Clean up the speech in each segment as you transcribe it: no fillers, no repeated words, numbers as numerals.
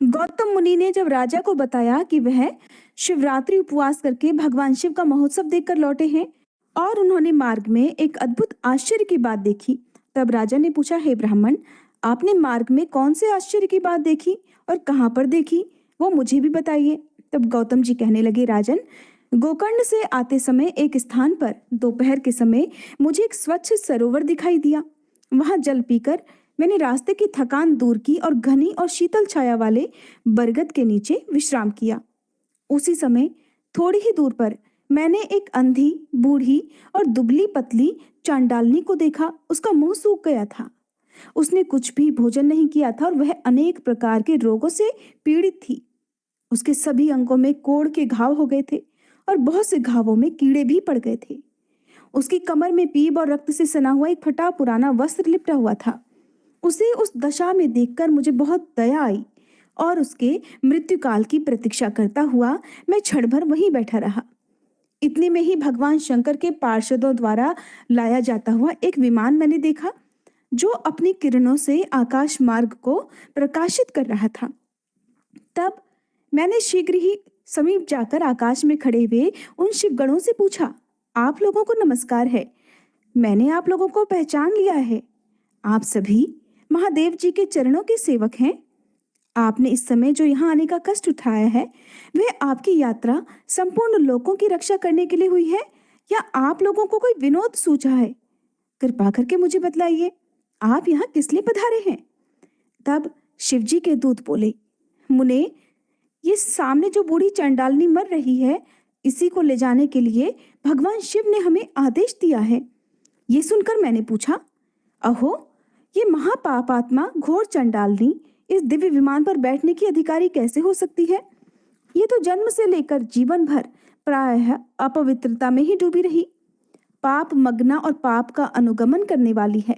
गौतम मुनि ने जब राजा को बताया कि वह शिवरात्रि उपवास करके भगवान शिव का महोत्सव देखकर लौटे हैं और उन्होंने मार्ग में एक अद्भुत आश्चर्य की बात देखी, तब राजा ने पूछा, हे ब्राह्मण, आपने मार्ग में कौन से आश्चर्य की बात देखी और कहाँ पर देखी, वो मुझे भी बताइए। तब गौतम जी कहने लगे, राजन, गोकर्ण से आते समय एक स्थान पर दोपहर के समय मुझे एक स्वच्छ सरोवर दिखाई दिया। वहां जल पीकर मैंने रास्ते की थकान दूर की और घनी और शीतल छाया वाले बरगद के नीचे विश्राम किया। उसी समय थोड़ी ही दूर पर मैंने एक अंधी, बूढ़ी और दुबली पतली चांडालनी को देखा। उसका मुंह सूख गया था। उसने कुछ भी भोजन नहीं किया था और वह अनेक प्रकार के रोगों से पीड़ित थी। उसके सभी अंगों में कोढ़ के घाव हो गए थे और बहुत से घावों में कीड़े भी पड़ गए थे। उसकी कमर में पीप और रक्त से सना हुआ एक फटा पुराना वस्त्र लिपटा हुआ था। उसे उस दशा में देखकर मुझे बहुत दया आई और उसके मृत्युकाल की प्रतीक्षा करता हुआ मैं क्षण भर वहीं बैठा रहा। इतने में ही भगवान शंकर के पार्षदों द्वारा लाया जाता हुआ एक विमान मैंने देखा, जो अपनी किरणों से आकाश मार्ग को प्रकाशित कर रहा था। तब मैंने शीघ्र ही समीप जाकर आकाश में खड़े हुए उन शिवगणों से पूछा, आप लोगों को नमस्कार है। मैंने आप लोगों को पहचान लिया है। आप सभी महादेव जी के चरणों के सेवक हैं। आपने इस समय जो यहाँ आने का कष्ट उठाया है, वह आपकी यात्रा संपूर्ण लोगों की रक्षा करने के लिए हुई है या आप लोगों को कोई विनोद सूझा है? कृपा करके मुझे बतलाइए, आप यहाँ किस लिए पधारे हैं? तब शिवजी के दूत बोले, मुने, ये सामने जो बूढ़ी चंडालनी मर रही है, इसी को ले जाने के लिए भगवान शिव ने हमें आदेश दिया है। ये सुनकर मैंने पूछा, अहो, ये महापापात्मा घोर चंडालनी इस दिव्य विमान पर बैठने की अधिकारी कैसे हो सकती है? ये तो जन्म से लेकर जीवन भर प्रायः अपवित्रता में ही डूबी रही, पाप मग्ना और पाप का अनुगमन करने वाली है।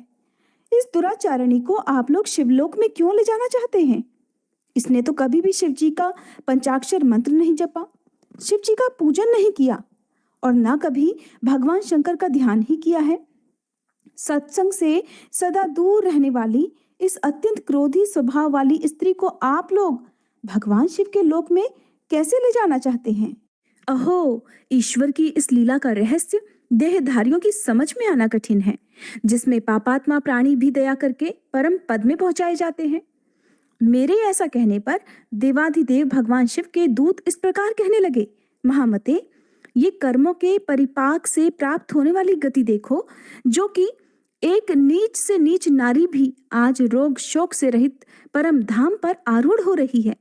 इस दुराचारणी को आप लोग शिवलोक में क्यों ले जाना चाहते हैं? इसने तो कभी भी शिव जी का पंचाक्षर मंत्र नहीं जपा, शिव जी का पूजन नहीं किया और ना कभी भगवान शंकर का ध्यान ही किया है। सत्संग से सदा दूर रहने वाली इस अत्यंत क्रोधी स्वभाव वाली स्त्री को आप लोग भगवान शिव के लोक में कैसे ले जाना चाहते हैं? अहो, ईश्वर की इस लीला का रहस्य देहधारियों की समझ में आना कठिन है, जिसमें पापात्मा प्राणी भी दया करके परम पद में पहुंचाए जाते हैं। मेरे ऐसा कहने पर देवाधिदेव भगवान शिव के दूत इस प्रकार कहने लगे, महामते, ये कर्मों के परिपाक से प्राप्त होने वाली गति देखो, जो कि एक नीच से नीच नारी भी आज रोग शोक से रहित परम धाम पर आरूढ़ हो रही है।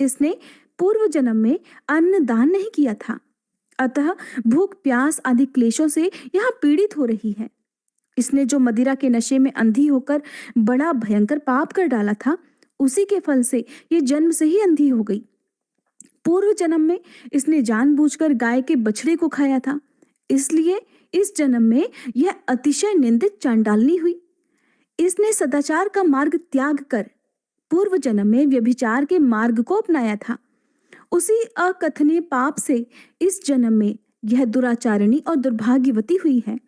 इसने पूर्व जन्म में अन्न दान नहीं किया था, अतः भूख प्यास आदि क्लेशों से यहाँ पीड़ित हो रही है। इसने जो मदिरा के नशे में अंधी होकर बड़ा भयंकर पाप कर डाला था, उसी के फल से ये जन्म से ही अंधी हो गई। पूर्व जन्म में इसने जानबूझकर गाय के बछड़े को खाया था, इसलिए इस जन्म में यह अतिशय निंदित चांडालनी हुई। इसने सदाचार का मार्ग त्याग कर पूर्व जन्म में व्यभिचार के मार्ग को अपनाया था। उसी अकथनीय पाप से इस जन्म में यह दुराचारणी और दुर्भाग्यवती हुई है।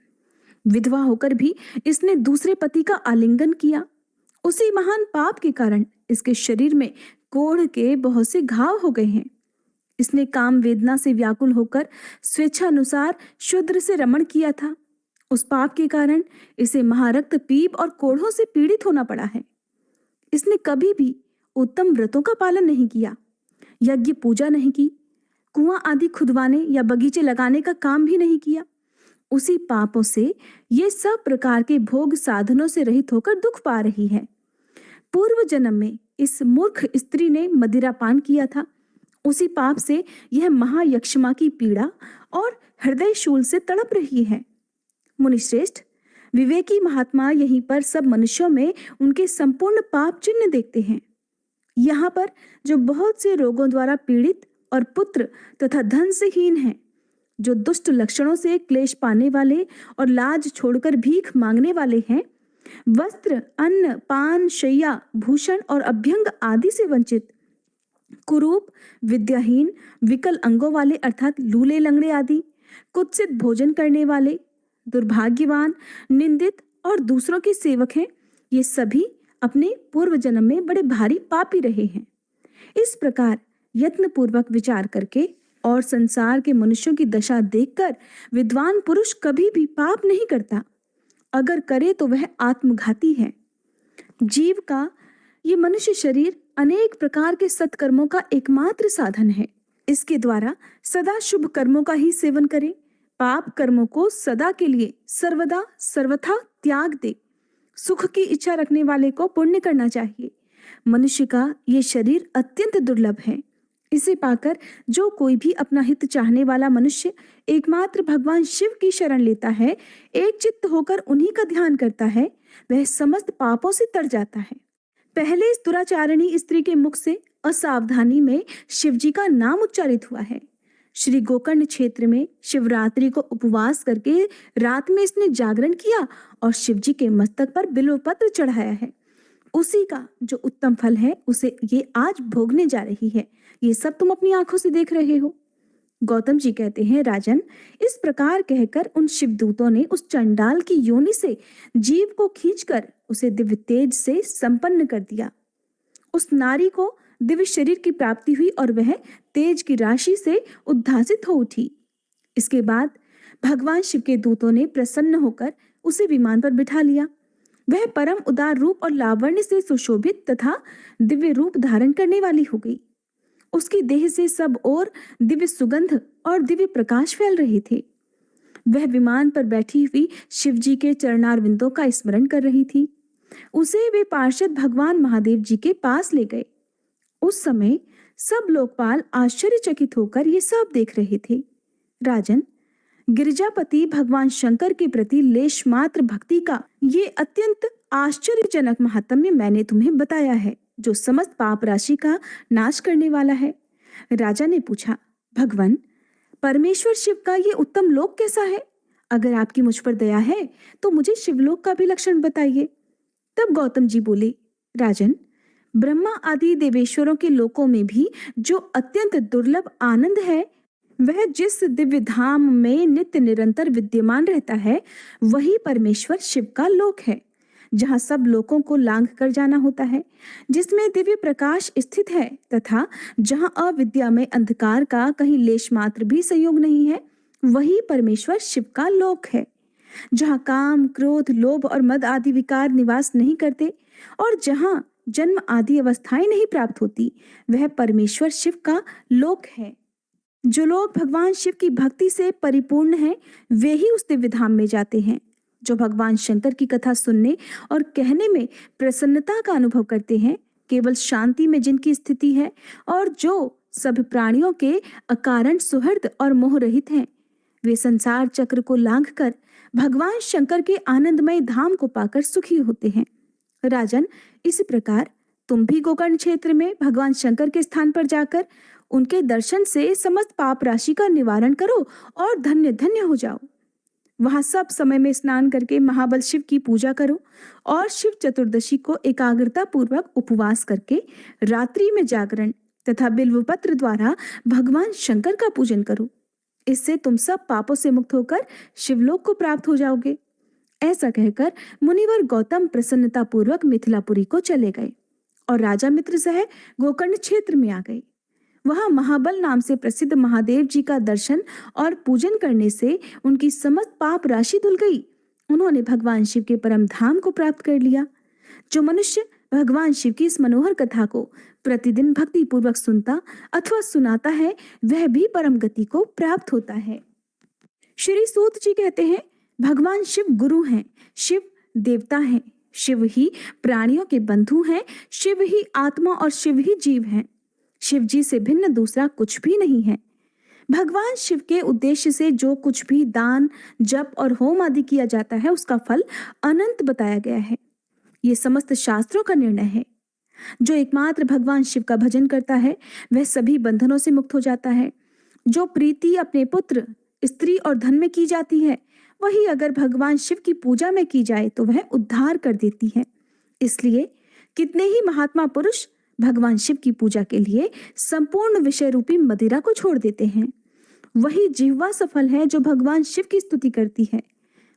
विधवा होकर भी इसने दूसरे पति का आलिंगन किया। उसी महान पाप के कारण इसके शरीर में कोढ़ के बहुत से घाव हो गए हैं। इसने काम वेदना से व्याकुल होकर स्वेच्छानुसार शूद्र से रमण किया था। उस पाप के कारण इसे महारक्त पीप और कोढ़ों से पीड़ित होना पड़ा है। इसने कभी भी उत्तम व्रतों का पालन नहीं किया, यज्ञ पूजा नहीं की, कुआं आदि खुदवाने या बगीचे लगाने का काम भी नहीं किया। उसी पापों से ये सब प्रकार के भोग साधनों से रहित होकर दुख पा रही है। पूर्व जन्म में इस मूर्ख स्त्री ने मदिरा पान किया था। उसी पाप से यह महायक्षमा की पीड़ा और हृदय शूल से तड़प रही है। मुनिश्रेष्ठ, विवेकी महात्मा यहीं पर सब मनुष्यों में उनके संपूर्ण पाप चिन्ह देखते हैं। यहाँ पर जो बहुत से रोगों द्वारा पीड़ित और पुत्र तथा धन से हीन हैं, जो दुष्ट लक्षणों से क्लेश पाने वाले और लाज छोड़कर भीख मांगने वाले हैं, वस्त्र, अन्न, पान, शैया, भूषण और अभ्यंग आदि से वंचित, कुरूप, विद्याहीन, विकल अंगों वाले अर्थात लूले लंगड़े आदि, कुत्सित भोजन करने वाले, दुर्भाग्यवान, निंदित और दूसरों के सेवक हैं, ये सभी अपने पूर्व जन्म में बड़े भारी पापी रहे हैं। इस प्रकार यत्नपूर्वक विचार करके और संसार के मनुष्यों की दशा देखकर विद्वान पुरुष कभी भी पाप नहीं करता। अगर करे तो वह आत्मघाती है। जीव का ये मनुष्य शरीर अनेक प्रकार के सत्कर्मों का एकमात्र साधन है। इसके द्वारा सदा शुभ कर्मों का ही सेवन करे। पाप कर्मों को सदा के लिए सर्वदा सर्वथा त्याग दे। सुख की इच्छा रखने वाले को पुण्य करना चाहिए। मनुष्य का ये शरीर अत्यंत दुर्लभ है। इसे पाकर जो कोई भी अपना हित चाहने वाला मनुष्य एकमात्र भगवान शिव की शरण लेता है, एक चित्त होकर उन्हीं का ध्यान करता है, वह समस्त पापों से तर जाता है। पहले इस दुराचारिणी स्त्री के मुख से असावधानी में शिवजी का नाम उच्चारित हुआ है। श्री गोकर्ण क्षेत्र में शिवरात्रि को उपवास करके रात में इसने जागरण किया और शिवजी के मस्तक पर बिल्वपत्र चढ़ाया है। उसी का जो उत्तम फल है उसे ये आज भोगने जा रही है। ये सब तुम अपनी आंखों से देख रहे हो। गौतम जी कहते हैं, राजन, इस प्रकार कहकर उन शिवदूतों ने उस चंडाल की योनि से जीव को खींचकर उसे दिव्य तेज से संपन्न कर दिया। उस नारी को दिव्य शरीर की प्राप्ति हुई और वह तेज की राशि से उद्भासित हो उठी। इसके बाद भगवान शिव के दूतों ने प्रसन्न होकर उसे विमान पर बिठा लिया। वह परम उदार रूप और लावण्य से सुशोभित तथा दिव्य रूप धारण करने वाली हो गई। उसकी देह से सब ओर दिव्य सुगंध और दिव्य प्रकाश फैल रहे थे। वह विमान पर बैठी हुई शिवजी के चरणारविंदों का स्मरण कर रही थी। उसे वे पार्षद भगवान महादेव जी के पास ले गए। उस समय सब लोकपाल आश्चर्यचकित होकर ये सब देख रहे थे। राजन, गिरिजापति भगवान शंकर के प्रति लेश मात्र भक्ति का ये अत्यंत आश्चर्यजनक महात्म्य मैंने तुम्हें बताया है, जो समस्त पाप राशि का नाश करने वाला है। राजा ने पूछा, भगवान, परमेश्वर शिव का ये उत्तम लोक कैसा है? अगर आपकी मुझ पर दया है तो मुझे शिवलोक का भी लक्षण बताइए। तब गौतम जी बोले, राजन, ब्रह्मा आदि देवेश्वरों के लोकों में भी जो अत्यंत दुर्लभ आनंद है, वह जिस दिव्य धाम में नित्य निरंतर विद्यमान रहता है, वही परमेश्वर शिव का लोक है, जहाँ सब लोकों को लांघ कर जाना होता है, जिसमें दिव्य प्रकाश स्थित है तथा जहाँ अविद्या में अंधकार का कहीं लेश मात्र भी संयोग नहीं है, वही परमेश्वर शिव का लोक है। जहाँ काम, क्रोध, लोभ और मद आदि विकार निवास नहीं करते और जहाँ जन्म आदि अवस्थाएं नहीं प्राप्त होती, वह परमेश्वर शिव का लोक है। जो लोग भगवान शिव की भक्ति से परिपूर्ण हैं, वे ही उस दिव्य धाम में जाते हैं। जो भगवान शंकर की कथा सुनने और कहने में प्रसन्नता का अनुभव करते हैं, केवल शांति में जिनकी स्थिति है और जो सब प्राणियों के अकारण सुहृद और मोह रहित हैं, वे संसार चक्र को लांघकर भगवान शंकर के आनंदमय धाम को पाकर सुखी होते हैं। राजन, इसी प्रकार तुम भी गोकर्ण क्षेत्र में भगवान शंकर के स्थान पर जाकर उनके दर्शन से समस्त पाप राशि का निवारण करो और धन्य धन्य हो जाओ। वहां सब समय में स्नान करके महाबल शिव की पूजा करो और शिव चतुर्दशी को एकाग्रता पूर्वक उपवास करके रात्रि में जागरण तथा बिल्वपत्र द्वारा भगवान शंकर का पूजन करो। इससे तुम सब पापों से मुक्त होकर शिवलोक को प्राप्त हो जाओगे। ऐसा कहकर मुनिवर गौतम प्रसन्नता पूर्वक मिथिलापुरी को चले गए और राजा मित्र सह गोकर्ण क्षेत्र में आ गए। वहां महाबल नाम से प्रसिद्ध महादेव जी का दर्शन और पूजन करने से उनकी समस्त पाप राशि धुल गई। उन्होंने भगवान शिव के परम धाम को प्राप्त कर लिया। जो मनुष्य भगवान शिव की इस मनोहर कथा को प्रतिदिन भक्ति पूर्वक सुनता अथवा सुनाता है, वह भी परम गति को प्राप्त होता है। श्री सूत जी कहते हैं, भगवान शिव गुरु हैं, शिव देवता हैं, शिव ही प्राणियों के बंधु हैं, शिव ही आत्मा और शिव ही जीव हैं। शिव जी से भिन्न दूसरा कुछ भी नहीं है। भगवान शिव के उद्देश्य से जो कुछ भी दान, जप और होम आदि किया जाता है, उसका फल अनंत बताया गया है। ये समस्त शास्त्रों का निर्णय है। जो एकमात्र भगवान शिव का भजन करता है, वह सभी बंधनों से मुक्त हो जाता है। जो प्रीति अपने पुत्र, स्त्री और धन में की जाती है, वही अगर भगवान शिव की पूजा में की जाए तो वह उद्धार कर देती है। इसलिए कितने ही महात्मा पुरुष भगवान शिव की पूजा के लिए संपूर्ण विषय रूपी मदिरा को छोड़ देते हैं। वही जिह्वा सफल है जो भगवान शिव की स्तुति करती है।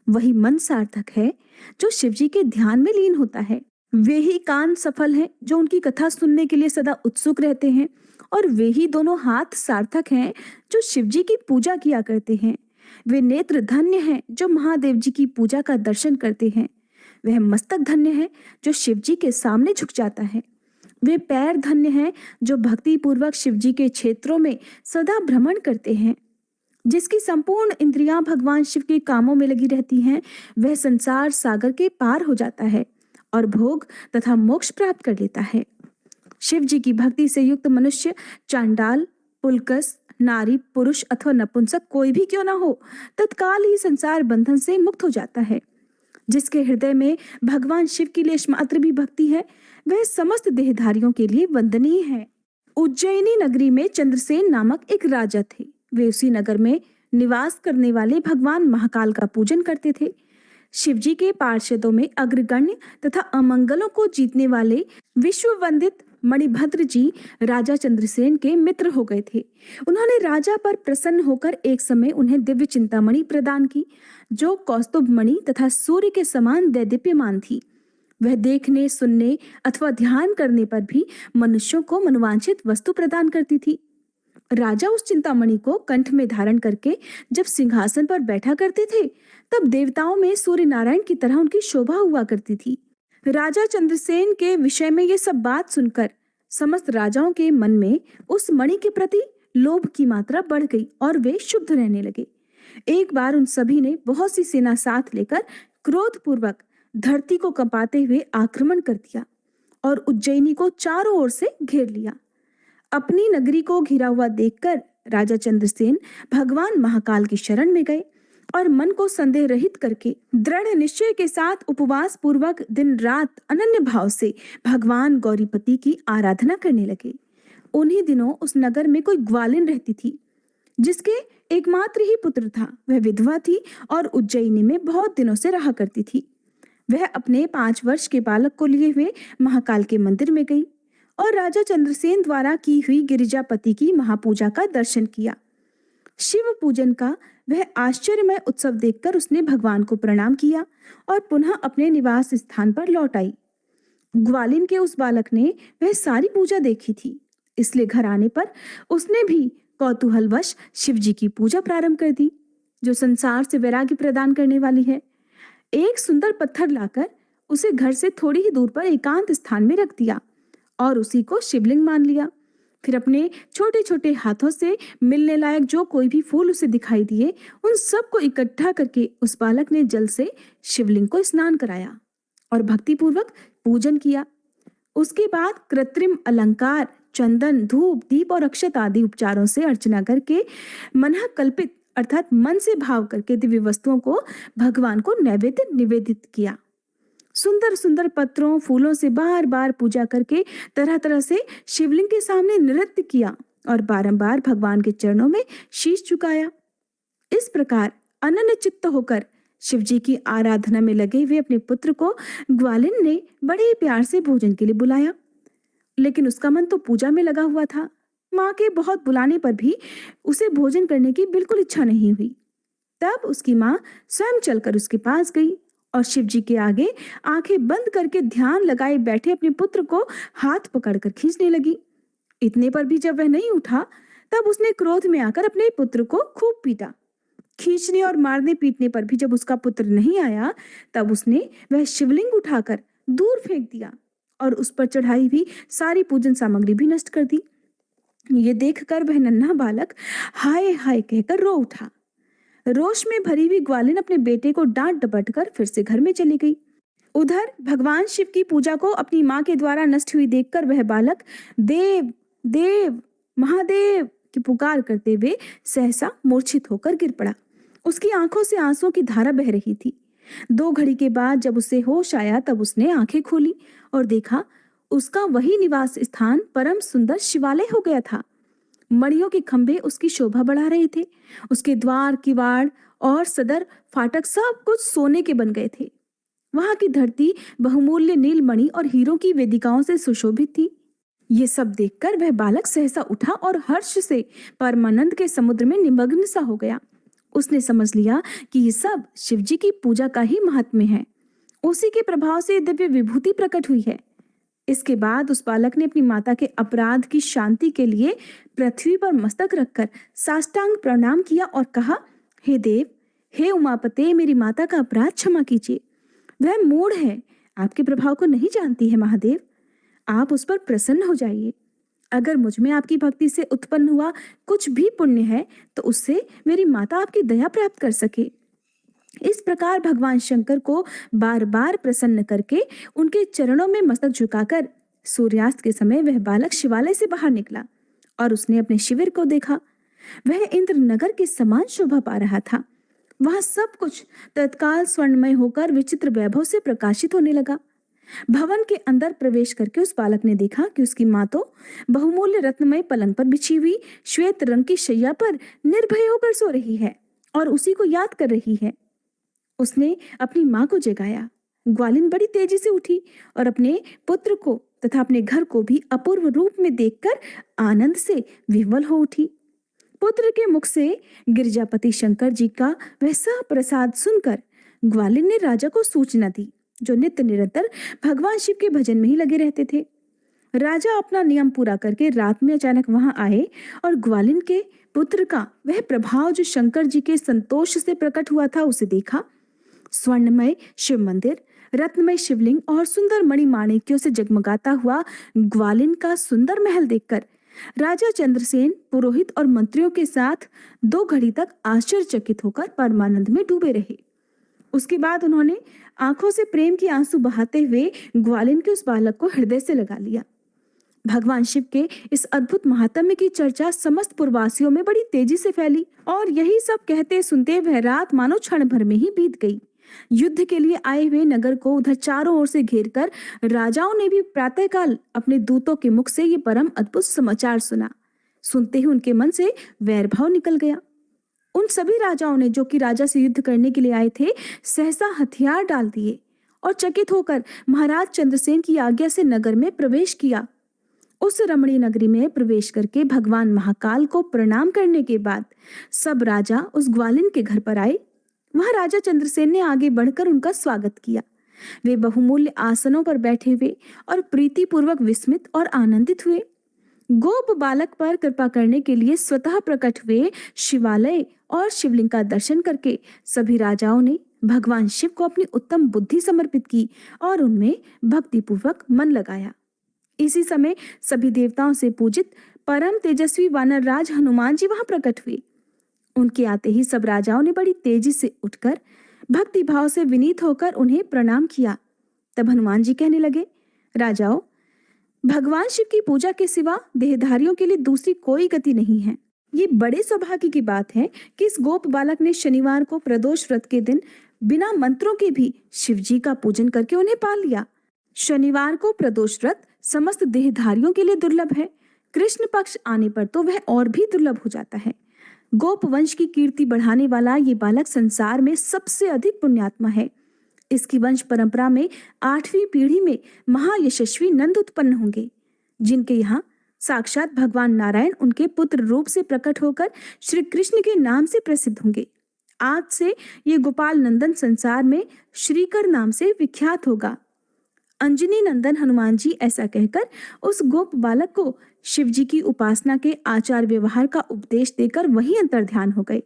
वही मन सार्थक है जो शिव जी के ध्यान में लीन होता है। वे ही कान सफल हैं जो उनकी कथा सुनने के लिए सदा उत्सुक रहते हैं, और वे ही दोनों हाथ सार्थक हैं जो शिव जी की पूजा किया करते हैं। वे नेत्र धन्य हैं जो महादेव जी की पूजा का दर्शन करते हैं। वह मस्तक धन्य है जो शिव जी के सामने झुक जाता है। वे पैर धन्य हैं जो भक्ति पूर्वक शिव जी के क्षेत्रों में सदा भ्रमण करते हैं। जिसकी संपूर्ण इंद्रियां भगवान शिव के कामों में लगी रहती हैं, वह संसार सागर के पार हो जाता है और भोग तथा मोक्ष प्राप्त कर लेता है। शिव जी की भक्ति से युक्त मनुष्य, चांडाल, पुलकस, नारी, पुरुष अथवा नपुंसक कोई भी क्यों ना हो, तत्काल ही संसार बंधन से मुक्त हो जाता है। जिसके हृदय में भगवान शिव की लेश मात्र भी भक्ति है, वह समस्त देहधारियों के लिए वंदनीय है। उज्जैनी नगरी में चंद्रसेन नामक एक राजा थे। वे उसी नगर में निवास करने वाले भगवान महाकाल का पूजन करते थे। शिवजी के पार्षदों में अग्रगण्य तथा अमंगलों को जीतने वाले विश्व वंदित मणिभद्र जी राजा चंद्रसेन के मित्र हो गए थे। उन्होंने राजा पर प्रसन्न होकर एक समय उन्हें दिव्य चिंतामणि प्रदान की, जो कौस्तुभ मणि तथा सूर्य के समान दैदीप्यमान थी। वह देखने, सुनने अथवा ध्यान करने पर भी मनुष्यों को मनोवांछित वस्तु प्रदान करती थी। राजा उस चिंतामणि को कंठ में धारण करके जब सिंहासन पर बैठा करते थे, तब देवताओं में सूर्य नारायण की तरह उनकी शोभा हुआ करती थी। राजा चंद्रसेन के विषय में ये सब बात सुनकर समस्त राजाओं के मन में उस मणि के प्रति लोभ की मात्रा बढ़ गई और वे शुद्ध रहने लगे। एक बार उन सभी ने बहुत सी सेना साथ लेकर क्रोधपूर्वक धरती को कंपाते हुए आक्रमण कर दिया और उज्जैनी को चारों ओर से घेर लिया। अपनी नगरी को घिरा हुआ देखकर राजा चंद्रसेन भगवान महाकाल की शरण में गए और मन को संदेह रहित करके दृढ़ निश्चय के साथ उपवास पूर्वक दिन रात अनन्य भाव से भगवान गौरीपति की आराधना करने लगे। उन्हीं दिनों उस नगर में कोई ग्वालिन रहती थी, जिसके एकमात्र ही पुत्र था। वह विधवा थी और उज्जैनी में बहुत दिनों से रहा करती थी। वह अपने 5 वर्ष के बालक को लिए हुए महाकाल के मंदिर में गई और राजा चंद्रसेन द्वारा की हुई गिरिजापति की महापूजा का दर्शन किया। शिव पूजन का वह आश्चर्यमय उत्सव देखकर उसने भगवान को प्रणाम किया और पुनः अपने निवास स्थान पर लौट आई। ग्वालिन के उस बालक ने वह सारी पूजा देखी थी, इसलिए घर आने पर उसने भी कौतूहलवश शिव जी की पूजा प्रारंभ कर दी, जो संसार से वैराग्य प्रदान करने वाली है। एक सुंदर पत्थर लाकर उसे घर से थोड़ी ही दूर पर एकांत स्थान में रख दिया और उसी को शिवलिंग मान लिया। फिर अपने छोटे छोटे हाथों से मिलने लायक जो कोई भी फूल उसे दिखाई दिए, उन सब को इकट्ठा करके उस बालक ने जल से शिवलिंग को स्नान कराया और भक्तिपूर्वक पूजन किया। उसके बाद कृत्रिम अलंकार, चंदन, धूप, दीप और अक्षत आदि उपचारों से अर्चना करके मनः कल्पित अर्थात मन से भाव करके दिव्य वस्तुओं को भगवान को नैवेद्य निवेदित किया। सुंदर सुंदर पत्रों, फूलों से बार बार पूजा करके तरह तरह से शिवलिंग के सामने नृत्य किया और बारंबार भगवान के चरणों में शीश झुकाया। इस प्रकार अनन्य चित्त होकर शिव जी की आराधना में लगे हुए अपने पुत्र को ग्वालिन ने बड़े प्यार से भोजन के लिए बुलाया, लेकिन उसका मन तो पूजा में लगा हुआ था। माँ के बहुत बुलाने पर भी उसे भोजन करने की बिल्कुल इच्छा नहीं हुई। तब उसकी माँ स्वयं चलकर उसके पास गई और शिव जी के आगे आंखें बंद करके ध्यान लगाए बैठे अपने पुत्र को हाथ पकड़कर खींचने लगी। इतने पर भी जब वह नहीं उठा, तब उसने क्रोध में आकर अपने पुत्र को खूब पीटा। खींचने और मारने पीटने पर भी जब उसका पुत्र नहीं आया, तब उसने वह शिवलिंग उठाकर दूर फेंक दिया और उस पर चढ़ाई हुई सारी पूजन सामग्री भी नष्ट कर दी। ये देखकर वह नन्हा बालक हाय हाय कहकर रो उठा। रोष में भरी हुई ग्वालिन अपने बेटे को डांट डपट कर फिर से घर में चली गई। उधर भगवान शिव की पूजा को अपनी माँ के द्वारा नष्ट हुई देखकर वह बालक देव देव महादेव की पुकार करते हुए सहसा मूर्छित होकर गिर पड़ा। उसकी आंखों से आंसुओं की धारा बह रही थी। 2 घड़ी के बाद जब उसे होश आया, तब उसने आंखें खोली और देखा उसका वही निवास स्थान परम सुंदर शिवालय हो गया था। मड़ियों के खंभे उसकी शोभा बढ़ा रहे थे। उसके द्वार, किवाड़ और सदर फाटक सब कुछ सोने के बन गए थे। वहां की धरती बहुमूल्य नीलमणि और हीरों की वेदिकाओं से सुशोभित थी। ये सब देखकर वह बालक सहसा उठा और हर्ष से परमानंद के समुद्र में निमग्न सा हो गया। उसने समझ लिया कि ये सब शिवजी की पूजा का ही महात्म्य है। उसी के प्रभाव से दिव्य विभूति प्रकट हुई है। इसके बाद उस बालक ने अपनी माता के अपराध की शांति के लिए पृथ्वी पर मस्तक रखकर साष्टांग प्रणाम किया और कहा, हे देव, हे उमापते, मेरी माता का अपराध क्षमा कीजिए। वह मूढ़ है, आपके प्रभाव को नहीं जानती है महादेव। आप उस पर प्रसन्न हो जाइए। अगर मुझ में आपकी भक्ति से उत्पन्न हुआ कुछ भी पुण्य है तो उससे मेरी माता आपकी दया प्राप्त कर सके। इस प्रकार भगवान शंकर को बार बार प्रसन्न करके उनके चरणों में मस्तक झुकाकर सूर्यास्त के समय वह बालक शिवालय से बाहर निकला और उसने अपने शिविर को देखा। वह इंद्र नगर के समान शोभा पा रहा था। वहां सब कुछ तत्काल स्वर्णमय होकर विचित्र वैभव से प्रकाशित होने लगा। भवन के अंदर प्रवेश करके उस बालक ने देखा कि उसकी माँ तो बहुमूल्य रत्नमय पलंग पर बिछी हुई श्वेत रंग की शैया पर निर्भय होकर सो रही है और उसी को याद कर रही है। उसने अपनी माँ को जगाया। ग्वालिन बड़ी तेजी से उठी और अपने पुत्र को तथा अपने घर को भी अपूर्व रूप में देखकर आनंद से विह्वल हो उठी। पुत्र के मुख से गिरजापति शंकर जी का वैसा प्रसाद सुनकर ग्वालिन ने राजा को सूचना दी, जो नित्य निरंतर भगवान शिव के भजन में ही लगे रहते थे। राजा अपना नियम पूरा करके रात में अचानक वहां आए और ग्वालिन के पुत्र का वह प्रभाव जो शंकर जी के संतोष से प्रकट हुआ था उसे देखा। स्वर्णमय शिव मंदिर, रत्नमय शिवलिंग और सुंदर मणिमाणिक्यों से जगमगाता हुआ ग्वालिन का सुंदर महल देखकर राजा चंद्रसेन पुरोहित और मंत्रियों के साथ 2 घड़ी तक आश्चर्यचकित होकर परमानंद में डूबे रहे। उसके बाद उन्होंने आंखों से प्रेम की आंसू बहाते हुए ग्वालिन के उस बालक को हृदय से लगा लिया। भगवान शिव के इस अद्भुत महात्म्य की चर्चा समस्त पुरवासियों में बड़ी तेजी से फैली और यही सब कहते सुनते वह रात मानो क्षण भर में ही बीत गई। युद्ध के लिए आए हुए नगर को उधर चारों ओर से घेरकर राजाओं ने भी प्रातःकाल अपने दूतों के मुख से ये परम अद्भुत समाचार सुना। सुनते ही उनके मन से वैरभाव निकल गया। उन सभी राजाओं ने, जो कि राजा से युद्ध करने के लिए आए थे, सहसा हथियार डाल दिए और चकित होकर महाराज चंद्रसेन की आज्ञा से नगर में प्रवेश किया। उस रमणीय नगरी में प्रवेश करके भगवान महाकाल को प्रणाम करने के बाद सब राजा उस ग्वालिन के घर पर आए। वहां राजा चंद्रसेन ने आगे बढ़कर उनका स्वागत किया। वे बहुमूल्य आसनों पर बैठे हुए और प्रीतिपूर्वक विस्मित और आनंदित हुए। गोप बालक पर कृपा करने के लिए स्वतः प्रकट हुए शिवालय और शिवलिंग का दर्शन करके सभी राजाओं ने भगवान शिव को अपनी उत्तम बुद्धि समर्पित की और उनमें भक्तिपूर्वक मन लगाया। इसी समय सभी देवताओं से पूजित परम तेजस्वी वानर राज हनुमान जी वहां प्रकट हुए। उनके आते ही सब राजाओं ने बड़ी तेजी से उठकर भक्ति भाव से विनीत होकर उन्हें प्रणाम किया। तब हनुमान जी कहने लगे, राजाओं, भगवान शिव की पूजा के सिवा देहधारियों के लिए दूसरी कोई गति नहीं है। ये बड़े सौभाग्य की बात है कि इस गोप बालक ने शनिवार को प्रदोष व्रत के दिन बिना मंत्रों के भी शिव जी का पूजन करके उन्हें पा लिया। शनिवार को प्रदोष व्रत समस्त देहधारियों के लिए दुर्लभ है। कृष्ण पक्ष आने पर तो वह और भी दुर्लभ हो जाता है। गोप वंश की कीर्ति बढ़ाने वाला ये बालक संसार में सबसे अधिक पुण्यात्मा है। इसकी वंश परंपरा में 8वीं पीढ़ी में महायशस्वी नंद उत्पन्न होंगे, जिनके यहाँ साक्षात भगवान नारायण उनके पुत्र रूप से प्रकट होकर श्री कृष्ण के नाम से प्रसिद्ध होंगे। आज से ये गोपाल नंदन संसार में श्रीकर नाम से विख्यात होगा। अंजनी नंदन हनुमान जी ऐसा कहकर उस गोप बालक को शिव जी की उपासना के आचार व्यवहार का उपदेश देकर वहीं अंतर्ध्यान हो गए।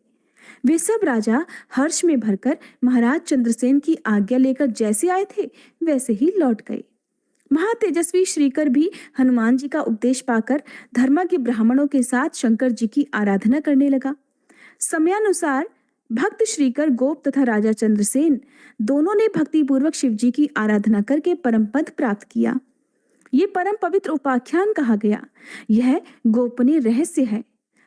वे सब राजा हर्ष में भरकर महाराज चंद्रसेन की आज्ञा लेकर जैसे आए थे वैसे ही लौट गए। महातेजस्वी श्रीकर भी हनुमान जी का उपदेश पाकर धर्मा के ब्राह्मणों के साथ शंकर जी की आराधना करने लगा। समयानुसार भक्त श्रीकर गोप तथा राजा चंद्रसेन दोनों ने भक्तिपूर्वक शिव जी की आराधना करके परम पद प्राप्त किया। ये परम पवित्र उपाख्यान कहा गया। यह गोपनीय रहस्य है,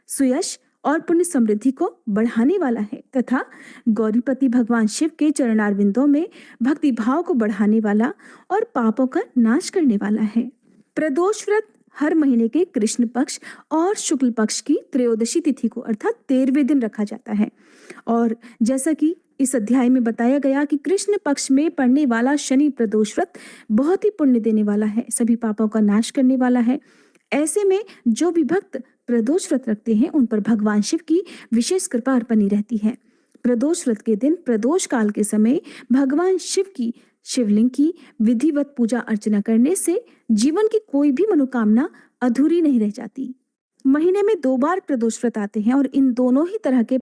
सुयश और पुण्य समृद्धि को बढ़ाने वाला है तथा गौरीपति भगवान शिव के चरणारविंदों में भक्ति भाव को बढ़ाने वाला और पापों का नाश करने वाला है। प्रदोष व्रत हर महीने के कृष्ण पक्ष और शुक्ल पक्ष की त्रयोदशी तिथि को अर्थात 13वें दिन रखा जाता है। और जैसा कि इस अध्याय में बताया गया कि कृष्ण पक्ष में पड़ने वाला शनि प्रदोष व्रत बहुत ही पुण्य देने वाला है, सभी पापों का नाश करने वाला है। ऐसे में जो भी भक्त प्रदोष व्रत रखते हैं उन पर भगवान शिव की विशेष कृपा बनी रहती है। प्रदोष व्रत के दिन प्रदोष काल के समय भगवान शिव की शिवलिंग की विधिवत पूजा अर्चना करने से जीवन की कोई भी मनोकामना अधूरी नहीं रह जाती। महीने में 2 बार प्रदोष व्रत आते हैं और इन दोनों ही तरह के